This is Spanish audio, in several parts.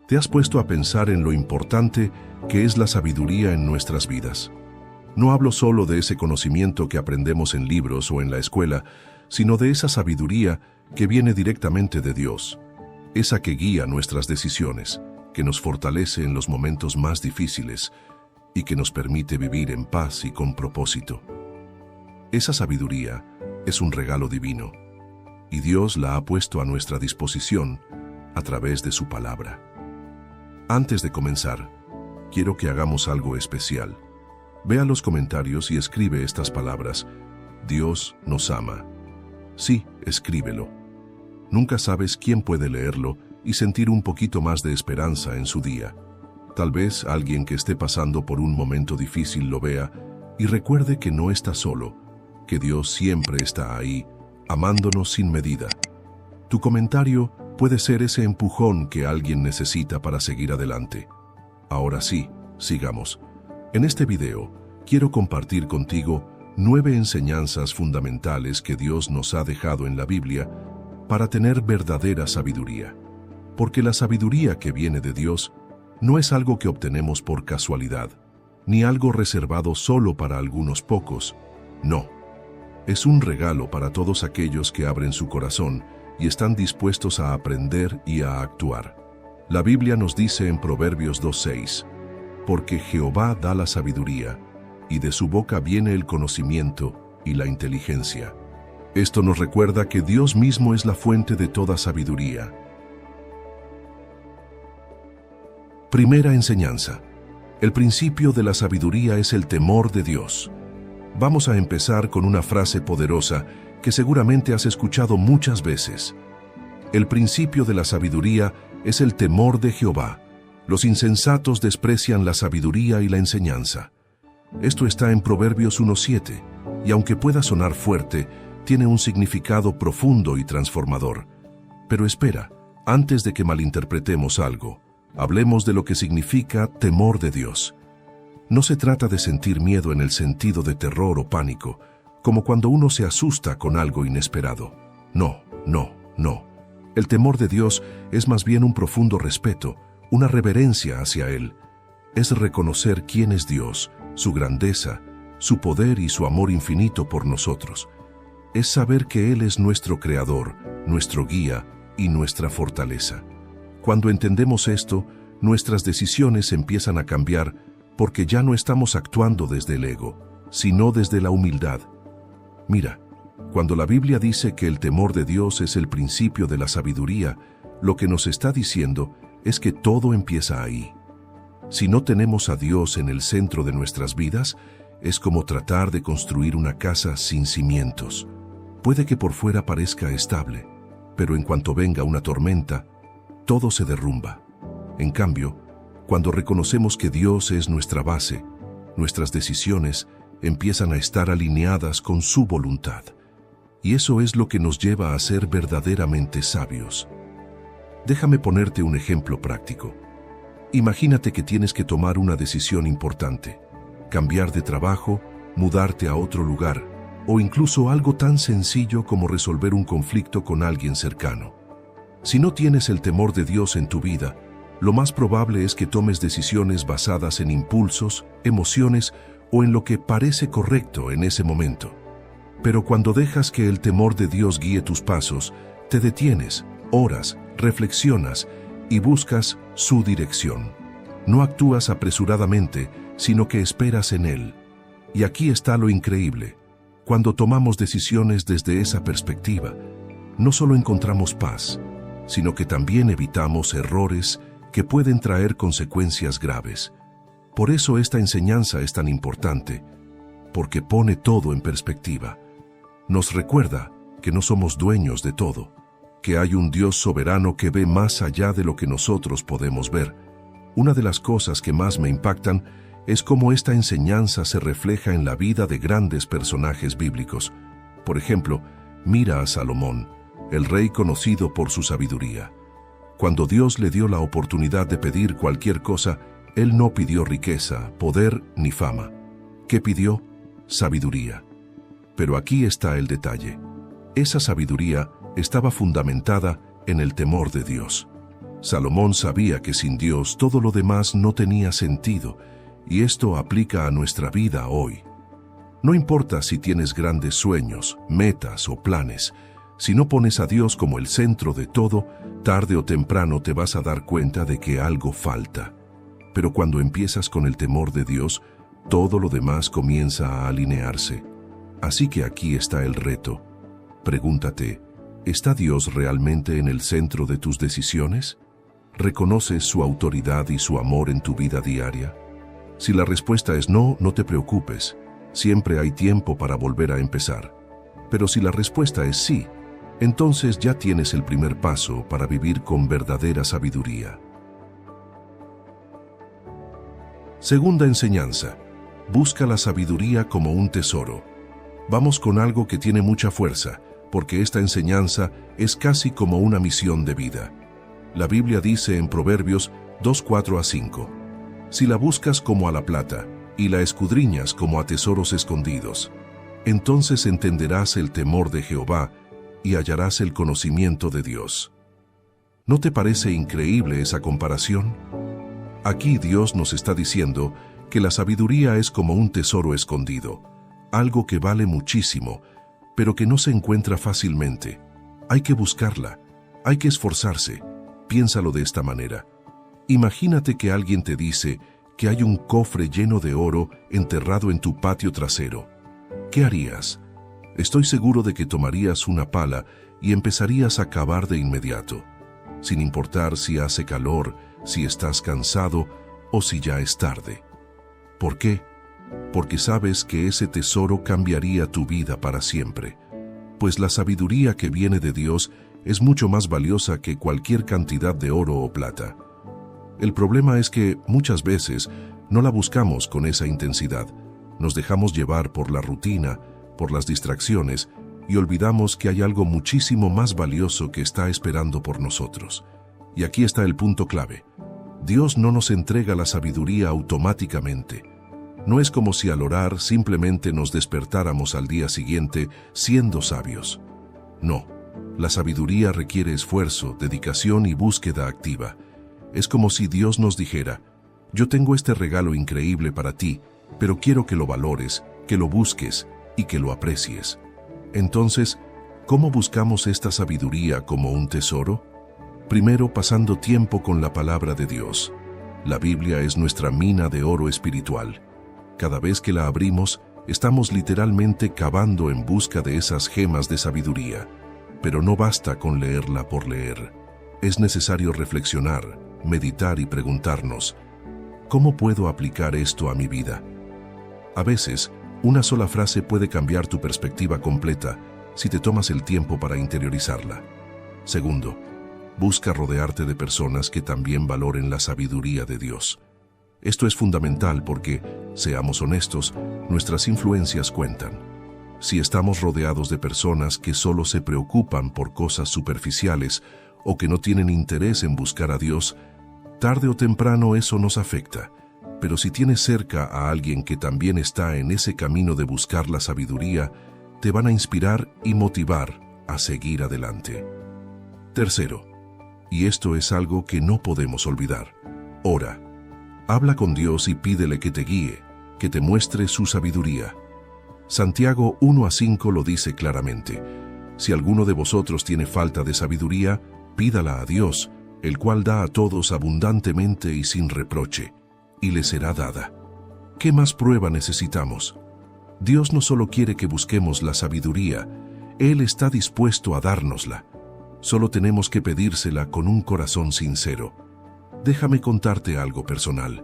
¿Te has puesto a pensar en lo importante que es la sabiduría en nuestras vidas? No hablo solo de ese conocimiento que aprendemos en libros o en la escuela, sino de esa sabiduría que viene directamente de Dios, esa que guía nuestras decisiones, que nos fortalece en los momentos más difíciles y que nos permite vivir en paz y con propósito. Esa sabiduría es un regalo divino, y Dios la ha puesto a nuestra disposición a través de su palabra. Antes de comenzar, quiero que hagamos algo especial. Ve a los comentarios y escribe estas palabras: Dios nos ama. Sí, escríbelo. Nunca sabes quién puede leerlo y sentir un poquito más de esperanza en su día. Tal vez alguien que esté pasando por un momento difícil lo vea y recuerde que no está solo, que Dios siempre está ahí, amándonos sin medida. Tu comentario puede ser ese empujón que alguien necesita para seguir adelante. Ahora sí, sigamos. En este video, quiero compartir contigo 9 enseñanzas fundamentales que Dios nos ha dejado en la Biblia para tener verdadera sabiduría. Porque la sabiduría que viene de Dios no es algo que obtenemos por casualidad, ni algo reservado solo para algunos pocos. No, es un regalo para todos aquellos que abren su corazón y están dispuestos a aprender y a actuar. La Biblia nos dice en Proverbios 2:6, porque Jehová da la sabiduría, y de su boca viene el conocimiento y la inteligencia. Esto nos recuerda que Dios mismo es la fuente de toda sabiduría. Primera enseñanza. El principio de la sabiduría es el temor de Dios. Vamos a empezar con una frase poderosa que seguramente has escuchado muchas veces. El principio de la sabiduría es el temor de Jehová. Los insensatos desprecian la sabiduría y la enseñanza. Esto está en Proverbios 1:7, y aunque pueda sonar fuerte, tiene un significado profundo y transformador. Pero espera, antes de que malinterpretemos algo, hablemos de lo que significa temor de Dios. No se trata de sentir miedo en el sentido de terror o pánico, como cuando uno se asusta con algo inesperado. No. El temor de Dios es más bien un profundo respeto, una reverencia hacia Él. Es reconocer quién es Dios, su grandeza, su poder y su amor infinito por nosotros. Es saber que Él es nuestro Creador, nuestro guía y nuestra fortaleza. Cuando entendemos esto, nuestras decisiones empiezan a cambiar porque ya no estamos actuando desde el ego, sino desde la humildad. Mira, cuando la Biblia dice que el temor de Dios es el principio de la sabiduría, lo que nos está diciendo es que todo empieza ahí. Si no tenemos a Dios en el centro de nuestras vidas, es como tratar de construir una casa sin cimientos. Puede que por fuera parezca estable, pero en cuanto venga una tormenta, todo se derrumba. En cambio, cuando reconocemos que Dios es nuestra base, nuestras decisiones empiezan a estar alineadas con su voluntad. Y eso es lo que nos lleva a ser verdaderamente sabios. Déjame ponerte un ejemplo práctico. Imagínate que tienes que tomar una decisión importante, cambiar de trabajo, mudarte a otro lugar, o incluso algo tan sencillo como resolver un conflicto con alguien cercano. Si no tienes el temor de Dios en tu vida, lo más probable es que tomes decisiones basadas en impulsos, emociones o en lo que parece correcto en ese momento. Pero cuando dejas que el temor de Dios guíe tus pasos, te detienes, oras, reflexionas y buscas su dirección. No actúas apresuradamente, sino que esperas en Él. Y aquí está lo increíble. Cuando tomamos decisiones desde esa perspectiva, no solo encontramos paz, sino que también evitamos errores que pueden traer consecuencias graves. Por eso esta enseñanza es tan importante, porque pone todo en perspectiva. Nos recuerda que no somos dueños de todo, que hay un Dios soberano que ve más allá de lo que nosotros podemos ver. Una de las cosas que más me impactan es cómo esta enseñanza se refleja en la vida de grandes personajes bíblicos. Por ejemplo, mira a Salomón, el rey conocido por su sabiduría. Cuando Dios le dio la oportunidad de pedir cualquier cosa, él no pidió riqueza, poder ni fama. ¿Qué pidió? Sabiduría. Pero aquí está el detalle. Esa sabiduría estaba fundamentada en el temor de Dios. Salomón sabía que sin Dios todo lo demás no tenía sentido, y esto aplica a nuestra vida hoy. No importa si tienes grandes sueños, metas o planes, si no pones a Dios como el centro de todo, tarde o temprano te vas a dar cuenta de que algo falta. Pero cuando empiezas con el temor de Dios, todo lo demás comienza a alinearse. Así que aquí está el reto. Pregúntate, ¿está Dios realmente en el centro de tus decisiones? ¿Reconoces su autoridad y su amor en tu vida diaria? Si la respuesta es no, no te preocupes. Siempre hay tiempo para volver a empezar. Pero si la respuesta es sí, entonces ya tienes el primer paso para vivir con verdadera sabiduría. Segunda enseñanza. Busca la sabiduría como un tesoro. Vamos con algo que tiene mucha fuerza, porque esta enseñanza es casi como una misión de vida. La Biblia dice en Proverbios 2:4-5, si la buscas como a la plata, y la escudriñas como a tesoros escondidos, entonces entenderás el temor de Jehová y hallarás el conocimiento de Dios. ¿No te parece increíble esa comparación? Aquí Dios nos está diciendo que la sabiduría es como un tesoro escondido, algo que vale muchísimo, pero que no se encuentra fácilmente. Hay que buscarla, hay que esforzarse. Piénsalo de esta manera. Imagínate que alguien te dice que hay un cofre lleno de oro enterrado en tu patio trasero. ¿Qué harías? Estoy seguro de que tomarías una pala y empezarías a cavar de inmediato, sin importar si hace calor, si estás cansado o si ya es tarde. ¿Por qué? Porque sabes que ese tesoro cambiaría tu vida para siempre, pues la sabiduría que viene de Dios es mucho más valiosa que cualquier cantidad de oro o plata. El problema es que muchas veces no la buscamos con esa intensidad. Nos dejamos llevar por la rutina, por las distracciones, y olvidamos que hay algo muchísimo más valioso que está esperando por nosotros. Y aquí está el punto clave. Dios no nos entrega la sabiduría automáticamente. No es como si al orar simplemente nos despertáramos al día siguiente siendo sabios. No, la sabiduría requiere esfuerzo, dedicación y búsqueda activa. Es como si Dios nos dijera, yo tengo este regalo increíble para ti, pero quiero que lo valores, que lo busques y que lo aprecies. Entonces, ¿cómo buscamos esta sabiduría como un tesoro? Primero, pasando tiempo con la palabra de Dios. La Biblia es nuestra mina de oro espiritual. Cada vez que la abrimos, estamos literalmente cavando en busca de esas gemas de sabiduría. Pero no basta con leerla por leer. Es necesario reflexionar, meditar y preguntarnos, ¿cómo puedo aplicar esto a mi vida? A veces, una sola frase puede cambiar tu perspectiva completa si te tomas el tiempo para interiorizarla. Segundo, busca rodearte de personas que también valoren la sabiduría de Dios. Esto es fundamental porque, seamos honestos, nuestras influencias cuentan. Si estamos rodeados de personas que solo se preocupan por cosas superficiales o que no tienen interés en buscar a Dios, tarde o temprano eso nos afecta. Pero si tienes cerca a alguien que también está en ese camino de buscar la sabiduría, te van a inspirar y motivar a seguir adelante. Tercero, y esto es algo que no podemos olvidar, ora. Habla con Dios y pídele que te guíe, que te muestre su sabiduría. Santiago 1:5 lo dice claramente. Si alguno de vosotros tiene falta de sabiduría, pídala a Dios, el cual da a todos abundantemente y sin reproche, y le será dada. ¿Qué más prueba necesitamos? Dios no solo quiere que busquemos la sabiduría, Él está dispuesto a dárnosla. Solo tenemos que pedírsela con un corazón sincero. Déjame contarte algo personal.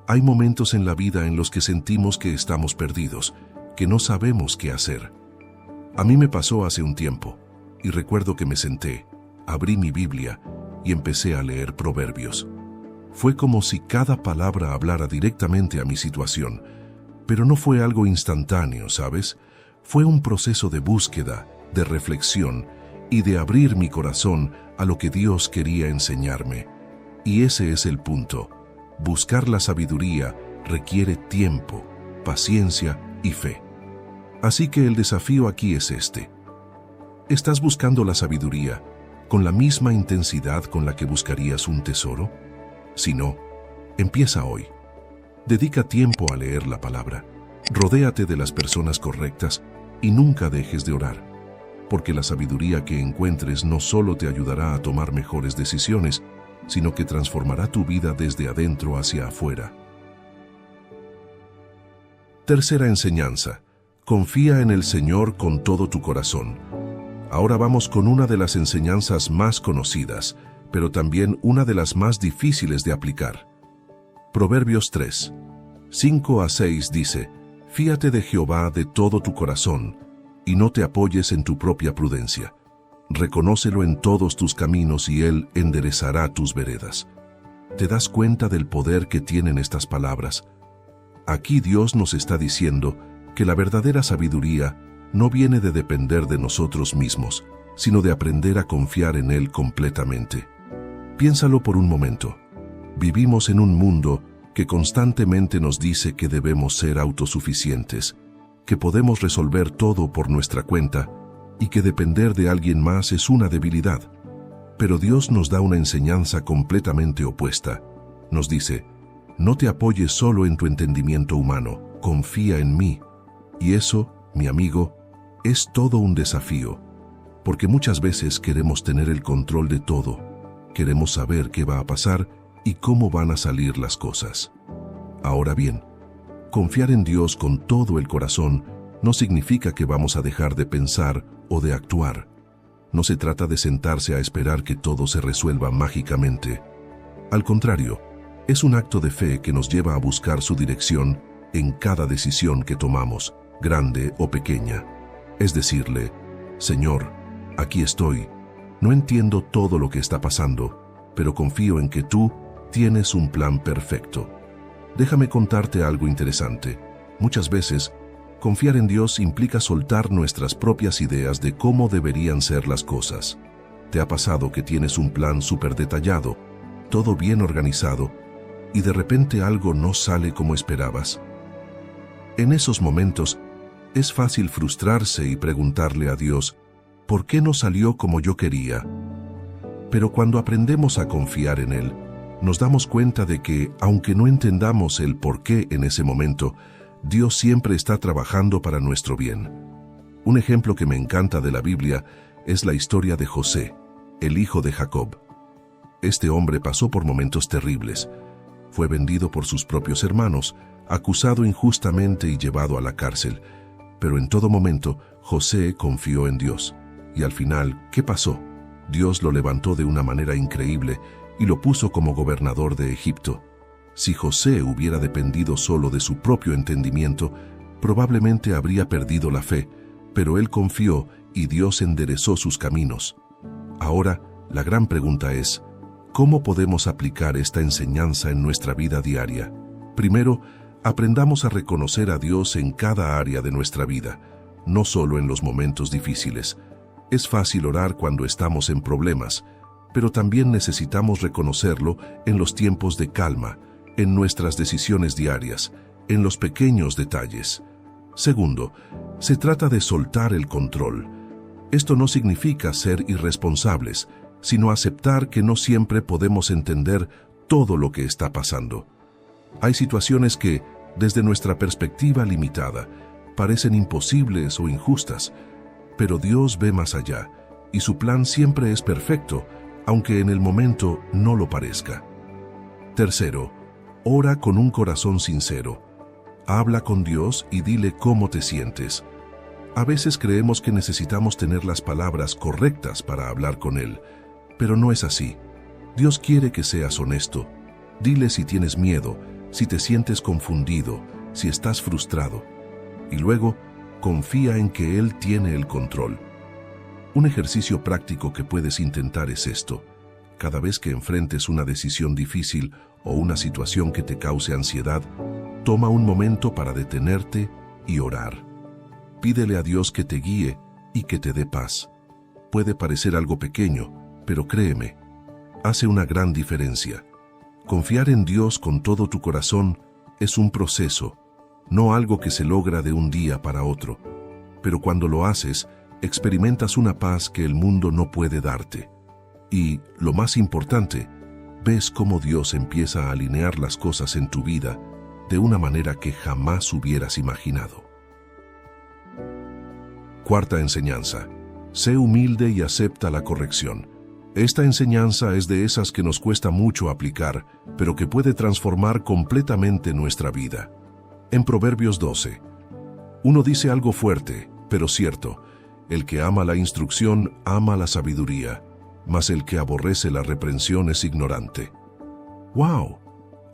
Hay momentos en la vida en los que sentimos que estamos perdidos, que no sabemos qué hacer. A mí me pasó hace un tiempo, y recuerdo que me senté, abrí mi Biblia y empecé a leer Proverbios. Fue como si cada palabra hablara directamente a mi situación, pero no fue algo instantáneo, ¿sabes? Fue un proceso de búsqueda, de reflexión y de abrir mi corazón a lo que Dios quería enseñarme. Y ese es el punto. Buscar la sabiduría requiere tiempo, paciencia y fe. Así que el desafío aquí es este. ¿Estás buscando la sabiduría? ¿Con la misma intensidad con la que buscarías un tesoro? Si no, empieza hoy. Dedica tiempo a leer la palabra. Rodéate de las personas correctas y nunca dejes de orar, porque la sabiduría que encuentres no solo te ayudará a tomar mejores decisiones, sino que transformará tu vida desde adentro hacia afuera. Tercera enseñanza. Confía en el Señor con todo tu corazón. Ahora vamos con una de las enseñanzas más conocidas, pero también una de las más difíciles de aplicar. Proverbios 3, 5-6 dice: Fíate de Jehová de todo tu corazón, y no te apoyes en tu propia prudencia. Reconócelo en todos tus caminos y Él enderezará tus veredas. ¿Te das cuenta del poder que tienen estas palabras? Aquí Dios nos está diciendo que la verdadera sabiduría no viene de depender de nosotros mismos, sino de aprender a confiar en Él completamente. Piénsalo por un momento. Vivimos en un mundo que constantemente nos dice que debemos ser autosuficientes, que podemos resolver todo por nuestra cuenta y que depender de alguien más es una debilidad. Pero Dios nos da una enseñanza completamente opuesta. Nos dice: no te apoyes solo en tu entendimiento humano, confía en mí. Y eso, mi amigo, es todo un desafío, porque muchas veces queremos tener el control de todo, queremos saber qué va a pasar y cómo van a salir las cosas. Ahora bien, confiar en Dios con todo el corazón no significa que vamos a dejar de pensar o de actuar. No se trata de sentarse a esperar que todo se resuelva mágicamente. Al contrario, es un acto de fe que nos lleva a buscar su dirección en cada decisión que tomamos, grande o pequeña. Es decirle: Señor, aquí estoy, no entiendo todo lo que está pasando, pero confío en que tú tienes un plan perfecto. Déjame contarte algo interesante. Muchas veces, confiar en Dios implica soltar nuestras propias ideas de cómo deberían ser las cosas. ¿Te ha pasado que tienes un plan súper detallado, todo bien organizado, y de repente algo no sale como esperabas? En esos momentos, es fácil frustrarse y preguntarle a Dios: ¿por qué no salió como yo quería? Pero cuando aprendemos a confiar en Él, nos damos cuenta de que, aunque no entendamos el por qué en ese momento, Dios siempre está trabajando para nuestro bien. Un ejemplo que me encanta de la Biblia es la historia de José, el hijo de Jacob. Este hombre pasó por momentos terribles. Fue vendido por sus propios hermanos, acusado injustamente y llevado a la cárcel. Pero en todo momento, José confió en Dios. Y al final, ¿qué pasó? Dios lo levantó de una manera increíble y lo puso como gobernador de Egipto. Si José hubiera dependido solo de su propio entendimiento, probablemente habría perdido la fe, pero él confió y Dios enderezó sus caminos. Ahora, la gran pregunta es: ¿cómo podemos aplicar esta enseñanza en nuestra vida diaria? Primero, aprendamos a reconocer a Dios en cada área de nuestra vida, no solo en los momentos difíciles. Es fácil orar cuando estamos en problemas, pero también necesitamos reconocerlo en los tiempos de calma, en nuestras decisiones diarias, en los pequeños detalles. Segundo, se trata de soltar el control. Esto no significa ser irresponsables, sino aceptar que no siempre podemos entender todo lo que está pasando. Hay situaciones que, desde nuestra perspectiva limitada, parecen imposibles o injustas, pero Dios ve más allá, y su plan siempre es perfecto, aunque en el momento no lo parezca. Tercero, ora con un corazón sincero. Habla con Dios y dile cómo te sientes. A veces creemos que necesitamos tener las palabras correctas para hablar con Él, pero no es así. Dios quiere que seas honesto. Dile si tienes miedo, si te sientes confundido, si estás frustrado. Y luego, confía en que Él tiene el control. Un ejercicio práctico que puedes intentar es esto. Cada vez que enfrentes una decisión difícil o una situación que te cause ansiedad, toma un momento para detenerte y orar. Pídele a Dios que te guíe y que te dé paz. Puede parecer algo pequeño, pero créeme, hace una gran diferencia. Confiar en Dios con todo tu corazón es un proceso, no algo que se logra de un día para otro. Pero cuando lo haces, experimentas una paz que el mundo no puede darte. Y, lo más importante, ves cómo Dios empieza a alinear las cosas en tu vida de una manera que jamás hubieras imaginado. Cuarta enseñanza. Sé humilde y acepta la corrección. Esta enseñanza es de esas que nos cuesta mucho aplicar, pero que puede transformar completamente nuestra vida. En Proverbios 12, uno dice algo fuerte, pero cierto: el que ama la instrucción ama la sabiduría, mas el que aborrece la reprensión es ignorante. ¡Wow!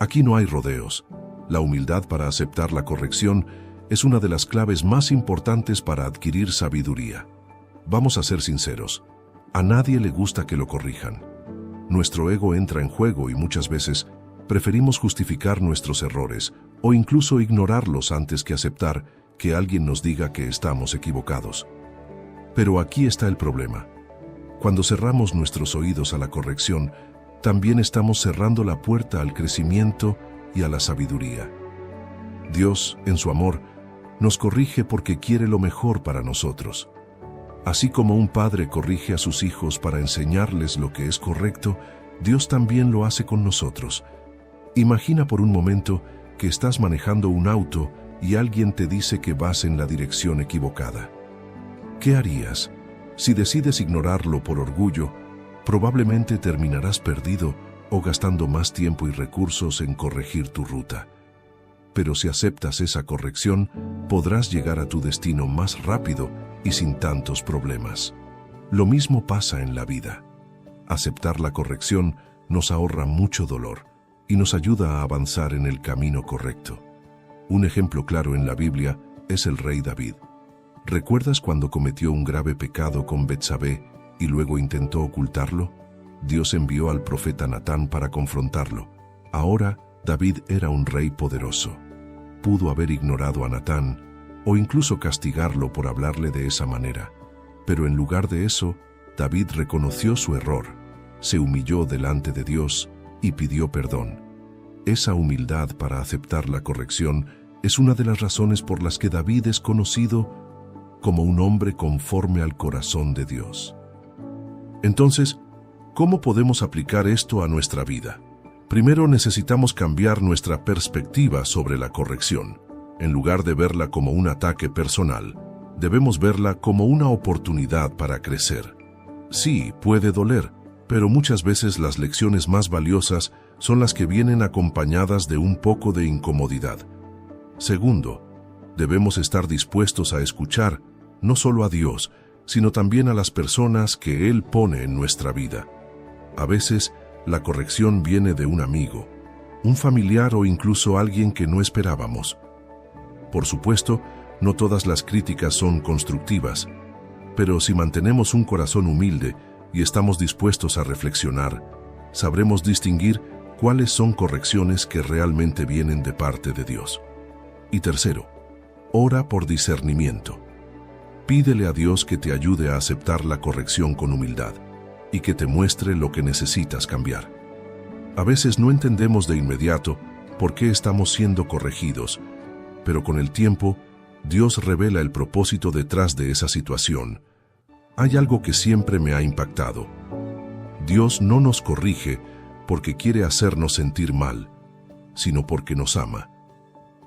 Aquí no hay rodeos. La humildad para aceptar la corrección es una de las claves más importantes para adquirir sabiduría. Vamos a ser sinceros. A nadie le gusta que lo corrijan. Nuestro ego entra en juego y muchas veces preferimos justificar nuestros errores o incluso ignorarlos antes que aceptar que alguien nos diga que estamos equivocados. Pero aquí está el problema. Cuando cerramos nuestros oídos a la corrección, también estamos cerrando la puerta al crecimiento y a la sabiduría. Dios, en su amor, nos corrige porque quiere lo mejor para nosotros. Así como un padre corrige a sus hijos para enseñarles lo que es correcto, Dios también lo hace con nosotros. Imagina por un momento que estás manejando un auto y alguien te dice que vas en la dirección equivocada. ¿Qué harías? Si decides ignorarlo por orgullo, probablemente terminarás perdido o gastando más tiempo y recursos en corregir tu ruta. Pero si aceptas esa corrección, podrás llegar a tu destino más rápido y sin tantos problemas. Lo mismo pasa en la vida. Aceptar la corrección nos ahorra mucho dolor y nos ayuda a avanzar en el camino correcto. Un ejemplo claro en la Biblia es el rey David. ¿Recuerdas cuando cometió un grave pecado con Betsabé y luego intentó ocultarlo? Dios envió al profeta Natán para confrontarlo. Ahora, David era un rey poderoso. Pudo haber ignorado a Natán o incluso castigarlo por hablarle de esa manera. Pero en lugar de eso, David reconoció su error, se humilló delante de Dios y pidió perdón. Esa humildad para aceptar la corrección es una de las razones por las que David es conocido como un hombre conforme al corazón de Dios. Entonces, ¿cómo podemos aplicar esto a nuestra vida? Primero necesitamos cambiar nuestra perspectiva sobre la corrección. En lugar de verla como un ataque personal, debemos verla como una oportunidad para crecer. Sí, puede doler, pero muchas veces las lecciones más valiosas son las que vienen acompañadas de un poco de incomodidad. Segundo, debemos estar dispuestos a escuchar no solo a Dios, sino también a las personas que Él pone en nuestra vida. A veces, la corrección viene de un amigo, un familiar o incluso alguien que no esperábamos. Por supuesto, no todas las críticas son constructivas, pero si mantenemos un corazón humilde y estamos dispuestos a reflexionar, sabremos distinguir cuáles son correcciones que realmente vienen de parte de Dios. Y tercero, ora por discernimiento. Pídele a Dios que te ayude a aceptar la corrección con humildad y que te muestre lo que necesitas cambiar. A veces no entendemos de inmediato por qué estamos siendo corregidos, pero con el tiempo, Dios revela el propósito detrás de esa situación. Hay algo que siempre me ha impactado. Dios no nos corrige porque quiere hacernos sentir mal, sino porque nos ama.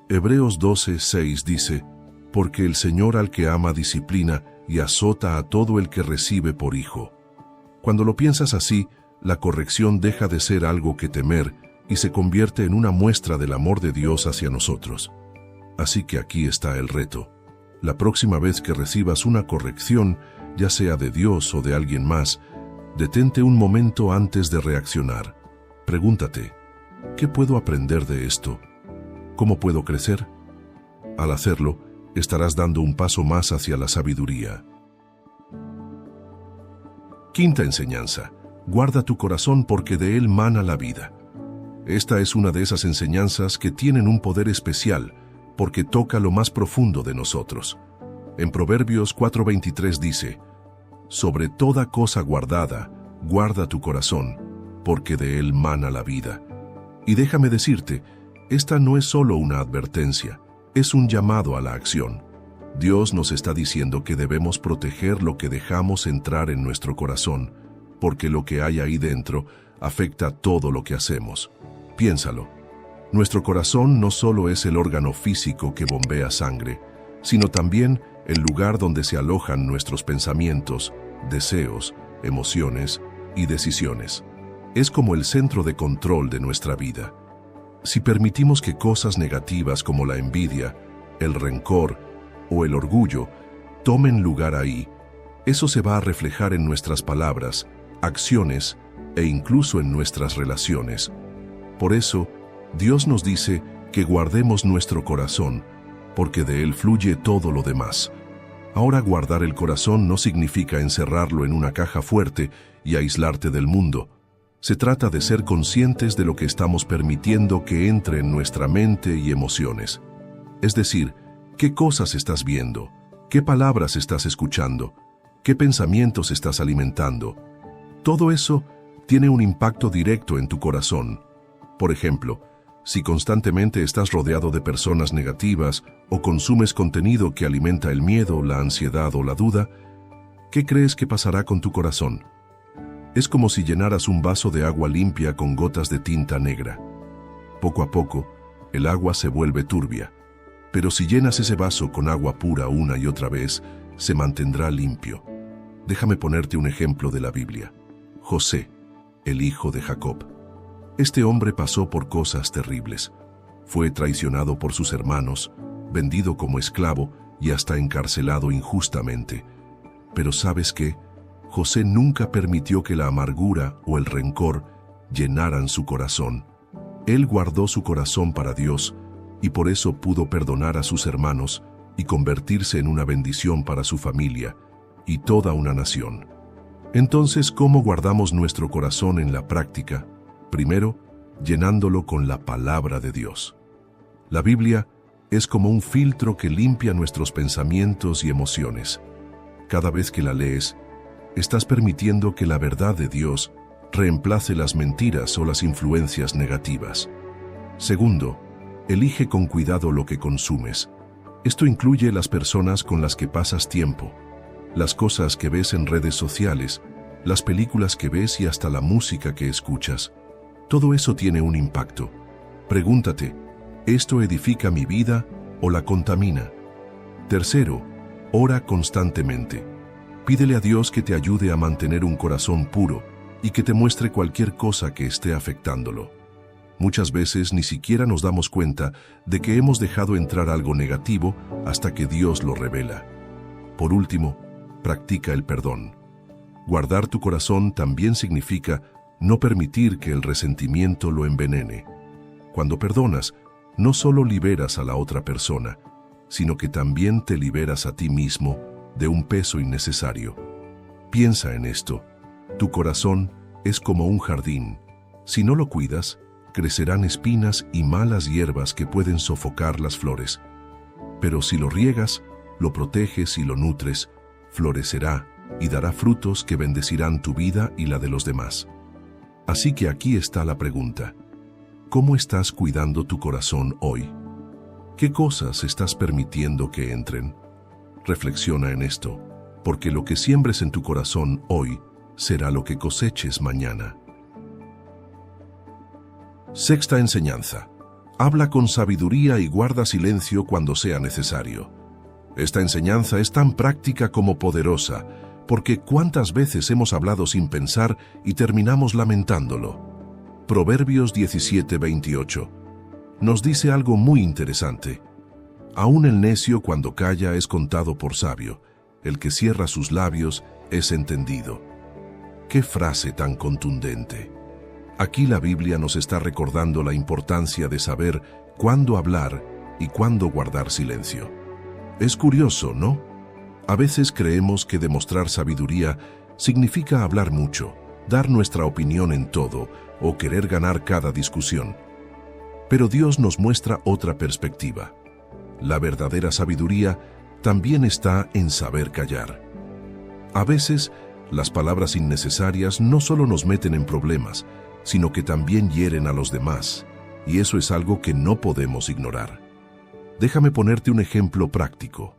Hebreos 12:6 dice: porque el Señor al que ama disciplina y azota a todo el que recibe por hijo. Cuando lo piensas así, la corrección deja de ser algo que temer y se convierte en una muestra del amor de Dios hacia nosotros. Así que aquí está el reto. La próxima vez que recibas una corrección, ya sea de Dios o de alguien más, detente un momento antes de reaccionar. Pregúntate, ¿qué puedo aprender de esto? ¿Cómo puedo crecer? Al hacerlo, estarás dando un paso más hacia la sabiduría. Quinta enseñanza: guarda tu corazón porque de él mana la vida. Esta es una de esas enseñanzas que tienen un poder especial porque toca lo más profundo de nosotros. En Proverbios 4:23 dice: sobre toda cosa guardada, guarda tu corazón, porque de él mana la vida. Y déjame decirte, esta no es solo una advertencia, es un llamado a la acción. Dios nos está diciendo que debemos proteger lo que dejamos entrar en nuestro corazón, porque lo que hay ahí dentro afecta todo lo que hacemos. Piénsalo. Nuestro corazón no solo es el órgano físico que bombea sangre, sino también el lugar donde se alojan nuestros pensamientos, deseos, emociones y decisiones. Es como el centro de control de nuestra vida. Si permitimos que cosas negativas como la envidia, el rencor o el orgullo tomen lugar ahí, eso se va a reflejar en nuestras palabras, acciones e incluso en nuestras relaciones. Por eso, Dios nos dice que guardemos nuestro corazón, porque de él fluye todo lo demás. Ahora, guardar el corazón no significa encerrarlo en una caja fuerte y aislarte del mundo. Se trata de ser conscientes de lo que estamos permitiendo que entre en nuestra mente y emociones. Es decir, qué cosas estás viendo, qué palabras estás escuchando, qué pensamientos estás alimentando. Todo eso tiene un impacto directo en tu corazón. Por ejemplo, si constantemente estás rodeado de personas negativas o consumes contenido que alimenta el miedo, la ansiedad o la duda, ¿qué crees que pasará con tu corazón? Es como si llenaras un vaso de agua limpia con gotas de tinta negra. Poco a poco, el agua se vuelve turbia, pero si llenas ese vaso con agua pura una y otra vez, se mantendrá limpio. Déjame ponerte un ejemplo de la Biblia. José, el hijo de Jacob. Este hombre pasó por cosas terribles. Fue traicionado por sus hermanos, vendido como esclavo y hasta encarcelado injustamente. Pero ¿sabes qué? José nunca permitió que la amargura o el rencor llenaran su corazón. Él guardó su corazón para Dios y por eso pudo perdonar a sus hermanos y convertirse en una bendición para su familia y toda una nación. Entonces, ¿cómo guardamos nuestro corazón en la práctica? Primero, llenándolo con la palabra de Dios. La Biblia es como un filtro que limpia nuestros pensamientos y emociones. Cada vez que la lees, estás permitiendo que la verdad de Dios reemplace las mentiras o las influencias negativas. Segundo, elige con cuidado lo que consumes. Esto incluye las personas con las que pasas tiempo, las cosas que ves en redes sociales, las películas que ves y hasta la música que escuchas. Todo eso tiene un impacto. Pregúntate, ¿esto edifica mi vida o la contamina? Tercero, ora constantemente. Pídele a Dios que te ayude a mantener un corazón puro y que te muestre cualquier cosa que esté afectándolo. Muchas veces ni siquiera nos damos cuenta de que hemos dejado entrar algo negativo hasta que Dios lo revela. Por último, practica el perdón. Guardar tu corazón también significa no permitir que el resentimiento lo envenene. Cuando perdonas, no solo liberas a la otra persona, sino que también te liberas a ti mismo de un peso innecesario. Piensa en esto. Tu corazón es como un jardín. Si no lo cuidas, crecerán espinas y malas hierbas que pueden sofocar las flores. Pero si lo riegas, lo proteges y lo nutres, florecerá y dará frutos que bendecirán tu vida y la de los demás. Así que aquí está la pregunta. ¿Cómo estás cuidando tu corazón hoy? ¿Qué cosas estás permitiendo que entren? Reflexiona en esto, porque lo que siembres en tu corazón hoy será lo que coseches mañana. Sexta enseñanza. Habla con sabiduría y guarda silencio cuando sea necesario. Esta enseñanza es tan práctica como poderosa, porque ¿cuántas veces hemos hablado sin pensar y terminamos lamentándolo? Proverbios 17:28 nos dice algo muy interesante. Aún el necio cuando calla es contado por sabio, el que cierra sus labios es entendido. ¡Qué frase tan contundente! Aquí la Biblia nos está recordando la importancia de saber cuándo hablar y cuándo guardar silencio. Es curioso, ¿no? A veces creemos que demostrar sabiduría significa hablar mucho, dar nuestra opinión en todo o querer ganar cada discusión. Pero Dios nos muestra otra perspectiva. La verdadera sabiduría también está en saber callar. A veces, las palabras innecesarias no solo nos meten en problemas, sino que también hieren a los demás, y eso es algo que no podemos ignorar. Déjame ponerte un ejemplo práctico.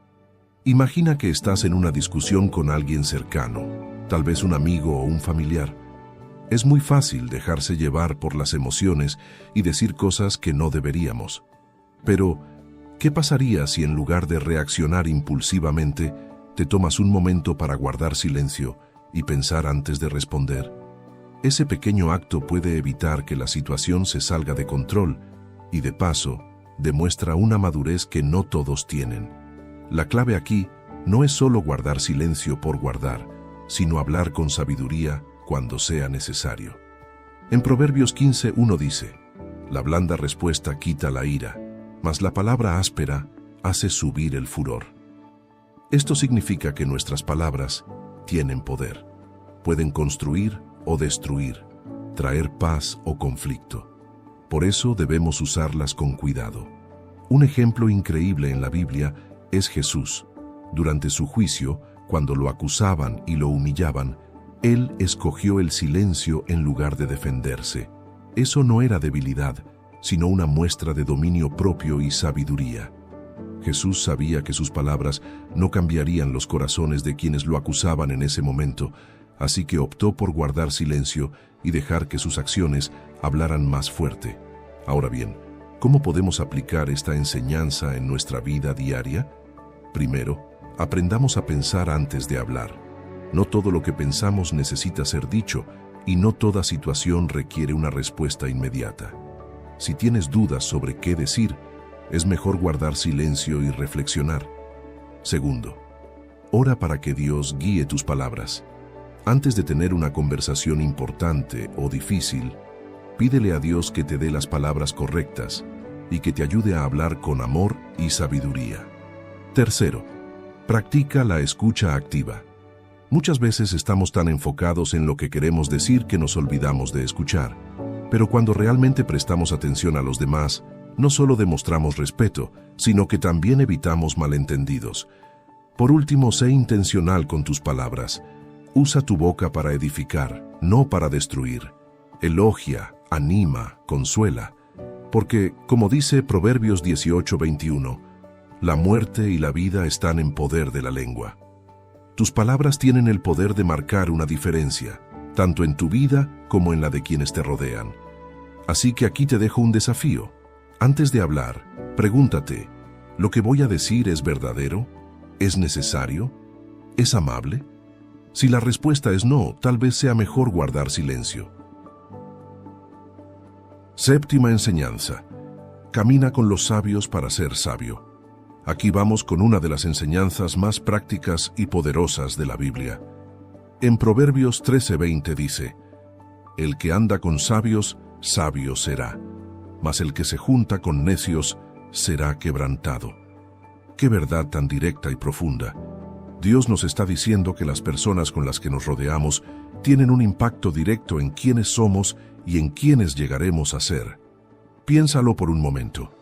Imagina que estás en una discusión con alguien cercano. tal vez un amigo o un familiar. Es muy fácil dejarse llevar por las emociones y decir cosas que no deberíamos. Pero, ¿qué pasaría si en lugar de reaccionar impulsivamente, te tomas un momento para guardar silencio y pensar antes de responder? Ese pequeño acto puede evitar que la situación se salga de control y, de paso, demuestra una madurez que no todos tienen. La clave aquí no es solo guardar silencio por guardar, sino hablar con sabiduría cuando sea necesario. En Proverbios 15:1 dice: la blanda respuesta quita la ira, mas la palabra áspera hace subir el furor. Esto significa que nuestras palabras tienen poder. Pueden construir o destruir, traer paz o conflicto. Por eso debemos usarlas con cuidado. Un ejemplo increíble en la Biblia es Jesús. Durante su juicio, cuando lo acusaban y lo humillaban, Él escogió el silencio en lugar de defenderse. Eso no era debilidad, sino una muestra de dominio propio y sabiduría. Jesús sabía que sus palabras no cambiarían los corazones de quienes lo acusaban en ese momento, así que optó por guardar silencio y dejar que sus acciones hablaran más fuerte. Ahora bien, ¿cómo podemos aplicar esta enseñanza en nuestra vida diaria? Primero, aprendamos a pensar antes de hablar. No todo lo que pensamos necesita ser dicho y no toda situación requiere una respuesta inmediata. Si tienes dudas sobre qué decir, es mejor guardar silencio y reflexionar. Segundo, ora para que Dios guíe tus palabras. Antes de tener una conversación importante o difícil, pídele a Dios que te dé las palabras correctas y que te ayude a hablar con amor y sabiduría. Tercero, practica la escucha activa. Muchas veces estamos tan enfocados en lo que queremos decir que nos olvidamos de escuchar. Pero cuando realmente prestamos atención a los demás, no solo demostramos respeto, sino que también evitamos malentendidos. Por último, sé intencional con tus palabras. Usa tu boca para edificar, no para destruir. Elogia, anima, consuela. Porque, como dice Proverbios 18:21, la muerte y la vida están en poder de la lengua. Tus palabras tienen el poder de marcar una diferencia, tanto en tu vida como en la de quienes te rodean. Así que aquí te dejo un desafío. Antes de hablar, pregúntate, ¿lo que voy a decir es verdadero? ¿Es necesario? ¿Es amable? Si la respuesta es no, tal vez sea mejor guardar silencio. Séptima enseñanza. Camina con los sabios para ser sabio. Aquí vamos con una de las enseñanzas más prácticas y poderosas de la Biblia. En Proverbios 13:20 dice: el que anda con sabios, sabio será, mas el que se junta con necios será quebrantado. Qué verdad tan directa y profunda. Dios nos está diciendo que las personas con las que nos rodeamos tienen un impacto directo en quiénes somos y en quiénes llegaremos a ser. Piénsalo por un momento.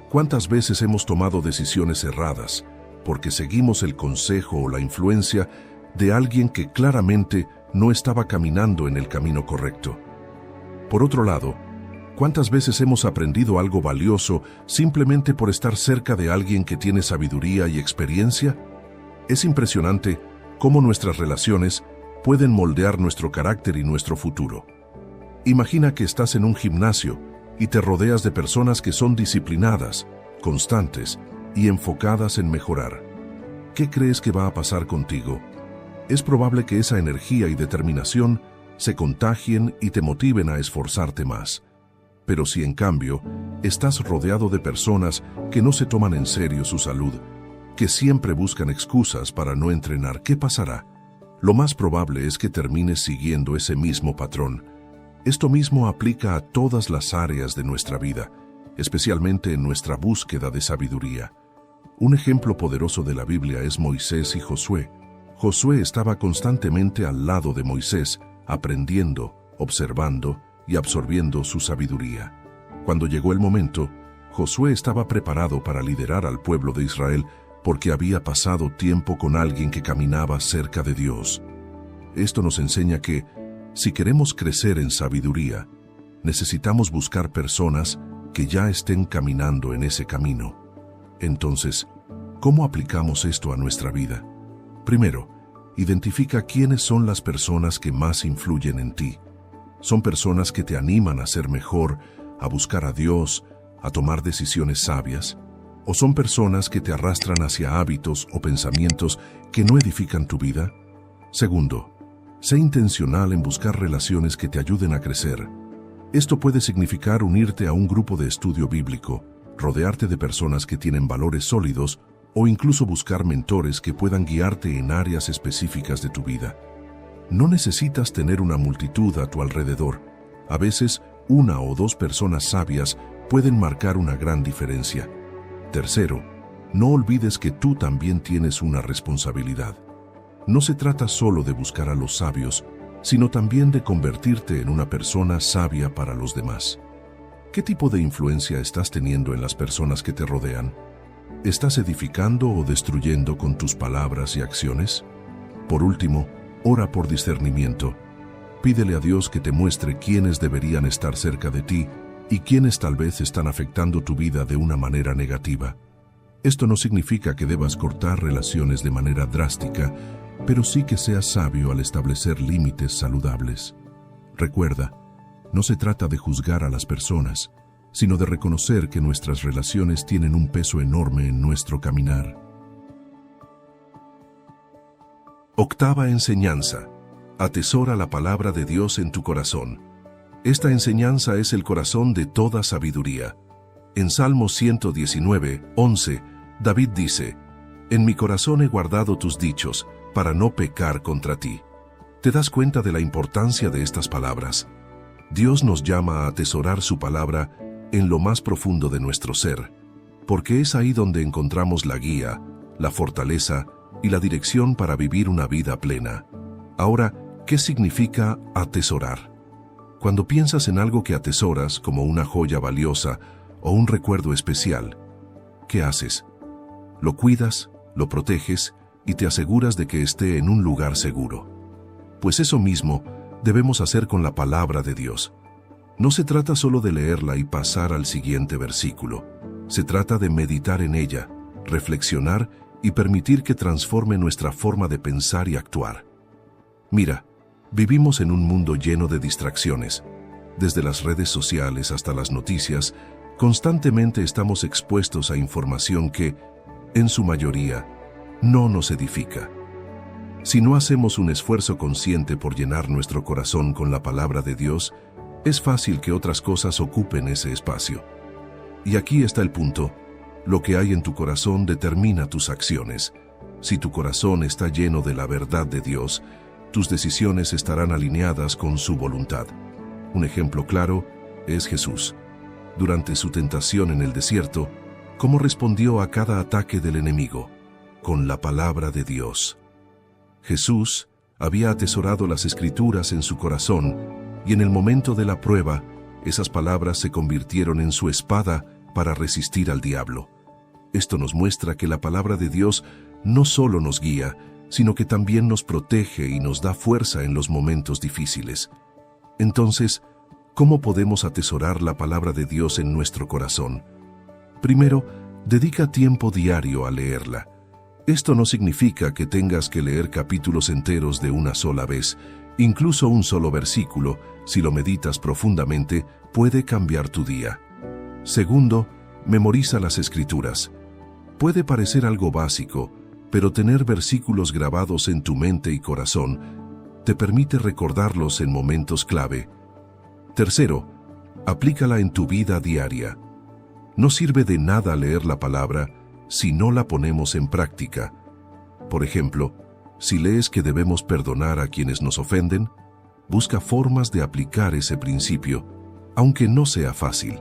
¿Cuántas veces hemos tomado decisiones erradas porque seguimos el consejo o la influencia de alguien que claramente no estaba caminando en el camino correcto? Por otro lado, ¿cuántas veces hemos aprendido algo valioso simplemente por estar cerca de alguien que tiene sabiduría y experiencia? Es impresionante cómo nuestras relaciones pueden moldear nuestro carácter y nuestro futuro. Imagina que estás en un gimnasio y te rodeas de personas que son disciplinadas, constantes y enfocadas en mejorar. ¿Qué crees que va a pasar contigo? Es probable que esa energía y determinación se contagien y te motiven a esforzarte más. Pero si en cambio estás rodeado de personas que no se toman en serio su salud, que siempre buscan excusas para no entrenar, ¿qué pasará? Lo más probable es que termines siguiendo ese mismo patrón. Esto mismo aplica a todas las áreas de nuestra vida, especialmente en nuestra búsqueda de sabiduría. Un ejemplo poderoso de la Biblia es Moisés y Josué. Josué estaba constantemente al lado de Moisés, aprendiendo, observando y absorbiendo su sabiduría. Cuando llegó el momento, Josué estaba preparado para liderar al pueblo de Israel porque había pasado tiempo con alguien que caminaba cerca de Dios. Esto nos enseña que, si queremos crecer en sabiduría, necesitamos buscar personas que ya estén caminando en ese camino. Entonces, ¿cómo aplicamos esto a nuestra vida? Primero, identifica quiénes son las personas que más influyen en ti. Son personas que te animan a ser mejor, a buscar a Dios, a tomar decisiones sabias, o son personas que te arrastran hacia hábitos o pensamientos que no edifican tu vida. Segundo, sé intencional en buscar relaciones que te ayuden a crecer. Esto puede significar unirte a un grupo de estudio bíblico, rodearte de personas que tienen valores sólidos o incluso buscar mentores que puedan guiarte en áreas específicas de tu vida. No necesitas tener una multitud a tu alrededor. A veces, una o dos personas sabias pueden marcar una gran diferencia. Tercero, no olvides que tú también tienes una responsabilidad. No se trata solo de buscar a los sabios, sino también de convertirte en una persona sabia para los demás. ¿Qué tipo de influencia estás teniendo en las personas que te rodean? ¿Estás edificando o destruyendo con tus palabras y acciones? Por último, ora por discernimiento. Pídele a Dios que te muestre quiénes deberían estar cerca de ti y quiénes tal vez están afectando tu vida de una manera negativa. Esto no significa que debas cortar relaciones de manera drástica, pero sí que seas sabio al establecer límites saludables. Recuerda, no se trata de juzgar a las personas, sino de reconocer que nuestras relaciones tienen un peso enorme en nuestro caminar. Octava enseñanza. Atesora la palabra de Dios en tu corazón. Esta enseñanza es el corazón de toda sabiduría. En Salmo 119:11, David dice: «En mi corazón he guardado tus dichos, para no pecar contra ti». ¿Te das cuenta de la importancia de estas palabras? Dios nos llama a atesorar su palabra en lo más profundo de nuestro ser, porque es ahí donde encontramos la guía, la fortaleza y la dirección para vivir una vida plena. Ahora, ¿qué significa atesorar? Cuando piensas en algo que atesoras, como una joya valiosa o un recuerdo especial, ¿qué haces? Lo cuidas, lo proteges y te aseguras de que esté en un lugar seguro. Pues eso mismo debemos hacer con la palabra de Dios. No se trata solo de leerla y pasar al siguiente versículo. Se trata de meditar en ella, reflexionar y permitir que transforme nuestra forma de pensar y actuar. Mira, vivimos en un mundo lleno de distracciones. Desde las redes sociales hasta las noticias, constantemente estamos expuestos a información que, en su mayoría, no nos edifica. Si no hacemos un esfuerzo consciente por llenar nuestro corazón con la palabra de Dios, es fácil que otras cosas ocupen ese espacio. Y aquí está el punto. Lo que hay en tu corazón determina tus acciones. Si tu corazón está lleno de la verdad de Dios, tus decisiones estarán alineadas con su voluntad. Un ejemplo claro es Jesús. Durante su tentación en el desierto, ¿cómo respondió a cada ataque del enemigo? Con la palabra de Dios. Jesús había atesorado las Escrituras en su corazón, y en el momento de la prueba, esas palabras se convirtieron en su espada para resistir al diablo. Esto nos muestra que la palabra de Dios no solo nos guía, sino que también nos protege y nos da fuerza en los momentos difíciles. Entonces, ¿cómo podemos atesorar la palabra de Dios en nuestro corazón? Primero, dedica tiempo diario a leerla. Esto no significa que tengas que leer capítulos enteros de una sola vez. Incluso un solo versículo, si lo meditas profundamente, puede cambiar tu día. Segundo, memoriza las Escrituras. Puede parecer algo básico, pero tener versículos grabados en tu mente y corazón te permite recordarlos en momentos clave. Tercero, aplícala en tu vida diaria. No sirve de nada leer la palabra si no la ponemos en práctica. Por ejemplo, si lees que debemos perdonar a quienes nos ofenden, busca formas de aplicar ese principio, aunque no sea fácil.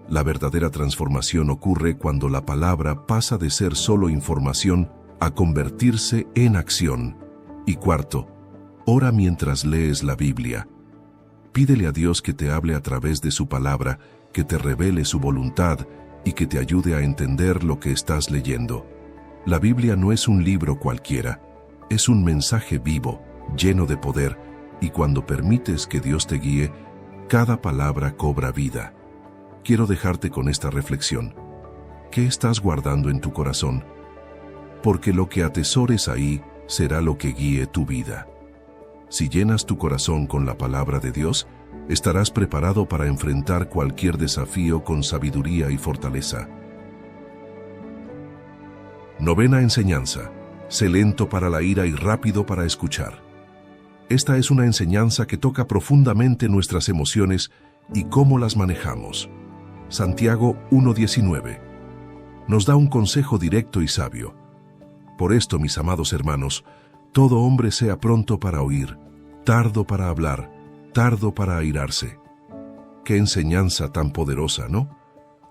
La verdadera transformación ocurre cuando la palabra pasa de ser solo información a convertirse en acción. Y cuarto, ora mientras lees la Biblia. Pídele a Dios que te hable a través de su palabra, que te revele su voluntad y que te ayude a entender lo que estás leyendo. La Biblia no es un libro cualquiera, es un mensaje vivo, lleno de poder, y cuando permites que Dios te guíe, cada palabra cobra vida. Quiero dejarte con esta reflexión. ¿Qué estás guardando en tu corazón? Porque lo que atesores ahí será lo que guíe tu vida. Si llenas tu corazón con la palabra de Dios, estarás preparado para enfrentar cualquier desafío con sabiduría y fortaleza. Novena enseñanza: sé lento para la ira y rápido para escuchar. Esta es una enseñanza que toca profundamente nuestras emociones y cómo las manejamos. Santiago 1:19 nos da un consejo directo y sabio. Por esto, mis amados hermanos, todo hombre sea pronto para oír, tardo para hablar, tardo para airarse. Qué enseñanza tan poderosa, ¿no?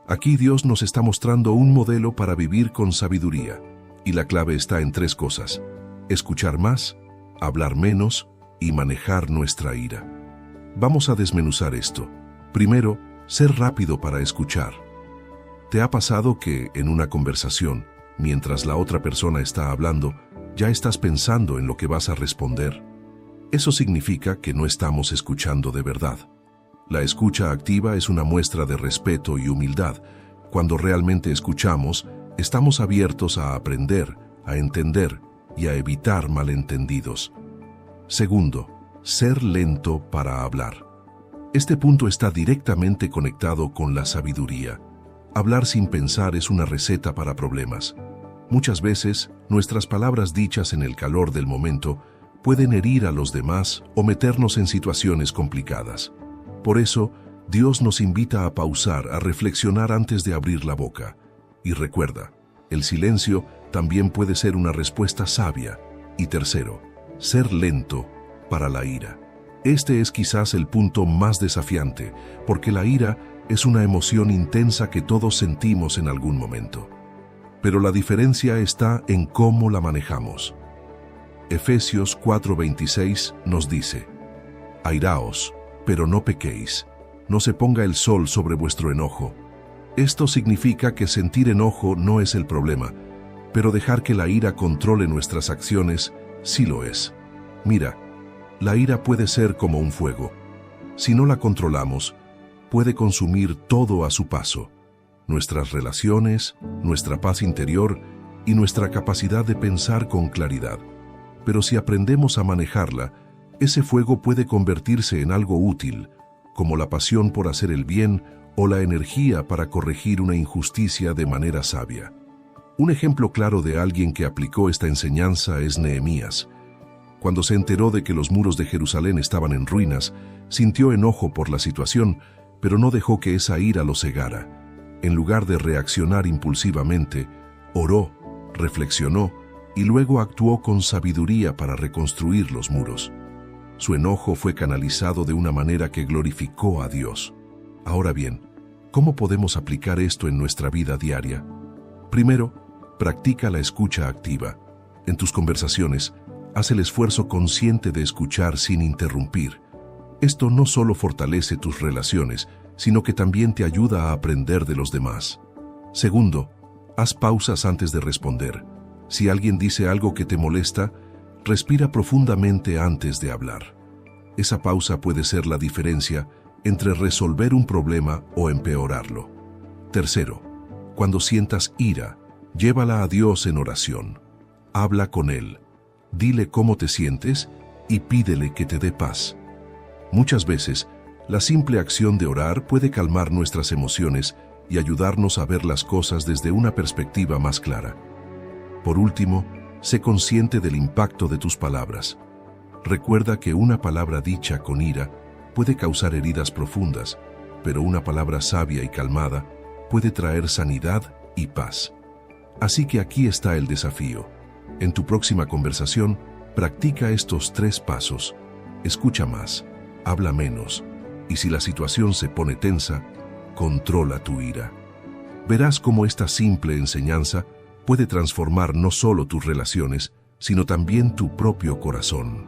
Aquí Dios nos está mostrando un modelo para vivir con sabiduría, y la clave está en 3 cosas: escuchar más, hablar menos y manejar nuestra ira. Vamos a desmenuzar esto. Primero, ser rápido para escuchar. ¿Te ha pasado que, en una conversación, mientras la otra persona está hablando, ya estás pensando en lo que vas a responder? Eso significa que no estamos escuchando de verdad. La escucha activa es una muestra de respeto y humildad. Cuando realmente escuchamos, estamos abiertos a aprender, a entender y a evitar malentendidos. Segundo, ser lento para hablar. Este punto está directamente conectado con la sabiduría. Hablar sin pensar es una receta para problemas. Muchas veces, nuestras palabras dichas en el calor del momento pueden herir a los demás o meternos en situaciones complicadas. Por eso, Dios nos invita a pausar, a reflexionar antes de abrir la boca. Y recuerda, el silencio también puede ser una respuesta sabia. Y tercero, ser lento para la ira. Este es quizás el punto más desafiante, porque la ira es una emoción intensa que todos sentimos en algún momento. Pero la diferencia está en cómo la manejamos. Efesios 4:26 nos dice: airaos, pero no pequéis. No se ponga el sol sobre vuestro enojo. Esto significa que sentir enojo no es el problema, pero dejar que la ira controle nuestras acciones sí lo es. Mira, la ira puede ser como un fuego. Si no la controlamos, puede consumir todo a su paso: nuestras relaciones, nuestra paz interior y nuestra capacidad de pensar con claridad. Pero si aprendemos a manejarla, ese fuego puede convertirse en algo útil, como la pasión por hacer el bien o la energía para corregir una injusticia de manera sabia. Un ejemplo claro de alguien que aplicó esta enseñanza es Nehemías. Cuando se enteró de que los muros de Jerusalén estaban en ruinas, sintió enojo por la situación, pero no dejó que esa ira lo cegara. En lugar de reaccionar impulsivamente, oró, reflexionó y luego actuó con sabiduría para reconstruir los muros. Su enojo fue canalizado de una manera que glorificó a Dios. Ahora bien, ¿cómo podemos aplicar esto en nuestra vida diaria? Primero, practica la escucha activa. En tus conversaciones, haz el esfuerzo consciente de escuchar sin interrumpir. Esto no solo fortalece tus relaciones, sino que también te ayuda a aprender de los demás. Segundo, haz pausas antes de responder. Si alguien dice algo que te molesta, respira profundamente antes de hablar. Esa pausa puede ser la diferencia entre resolver un problema o empeorarlo. Tercero, cuando sientas ira, llévala a Dios en oración. Habla con Él, dile cómo te sientes y pídele que te dé paz. Muchas veces, la simple acción de orar puede calmar nuestras emociones y ayudarnos a ver las cosas desde una perspectiva más clara. Por último, sé consciente del impacto de tus palabras. Recuerda que una palabra dicha con ira puede causar heridas profundas, pero una palabra sabia y calmada puede traer sanidad y paz. Así que aquí está el desafío. En tu próxima conversación, practica estos 3 pasos. Escucha más, habla menos, y si la situación se pone tensa, controla tu ira. Verás cómo esta simple enseñanza puede transformar no solo tus relaciones, sino también tu propio corazón.